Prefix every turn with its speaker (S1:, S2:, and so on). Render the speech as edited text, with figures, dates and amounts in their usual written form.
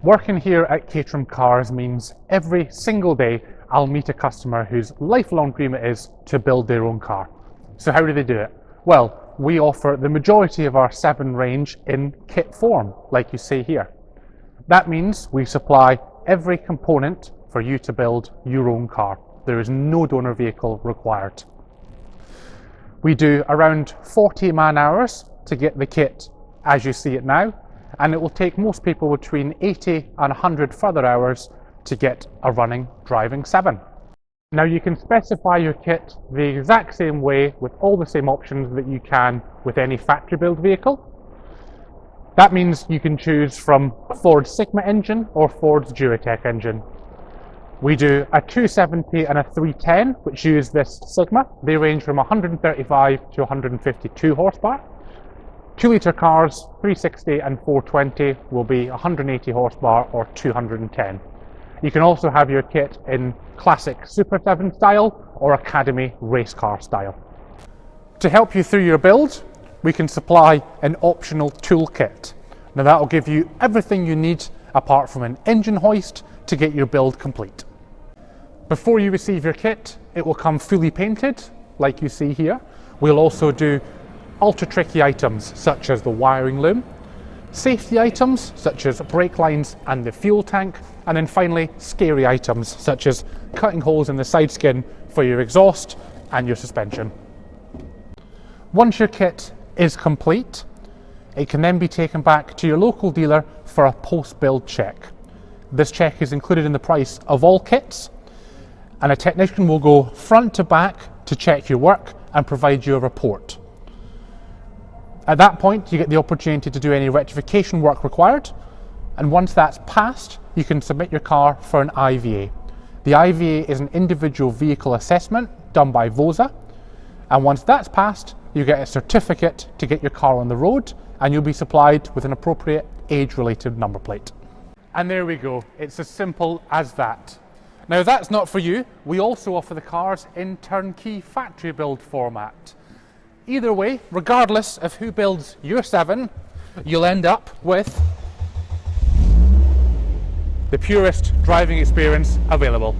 S1: Working here at Caterham Cars means every single day I'll meet a customer whose lifelong dream it is to build their own car. So how do they do it? Well, we offer the majority of our 7 range in kit form, like you see here. That means we supply every component for you to build your own car. There is no donor vehicle required. We do around 40 man-hours to get the kit as you see it now, and it will take most people between 80 and 100 further hours to get a running driving 7. Now you can specify your kit the exact same way with all the same options that you can with any factory build vehicle. That means you can choose from Ford Sigma engine or Ford's Duratec engine. We do a 270 and a 310 which use this Sigma. They range from 135 to 152 horsepower. 2-litre cars, 360 and 420 will be 180 horsepower or 210. You can also have your kit in classic Super 7 style or Academy race car style. To help you through your build, we can supply an optional toolkit. Now that will give you everything you need apart from an engine hoist to get your build complete. Before you receive your kit, it will come fully painted like you see here. We'll also do ultra tricky items such as the wiring loom, safety items such as brake lines and the fuel tank, and then finally scary items such as cutting holes in the side skin for your exhaust and your suspension. Once your kit is complete, it can then be taken back to your local dealer for a post-build check. This check is included in the price of all kits, and a technician will go front to back to check your work and provide you a report. At that point, you get the opportunity to do any rectification work required, and once that's passed, you can submit your car for an IVA. The IVA is an individual vehicle assessment done by VOSA, and once that's passed, you get a certificate to get your car on the road, and you'll be supplied with an appropriate age-related number plate. And there we go, it's as simple as that. Now that's not for you, we also offer the cars in turnkey factory build format. Either way, regardless of who builds your 7, you'll end up with the purest driving experience available.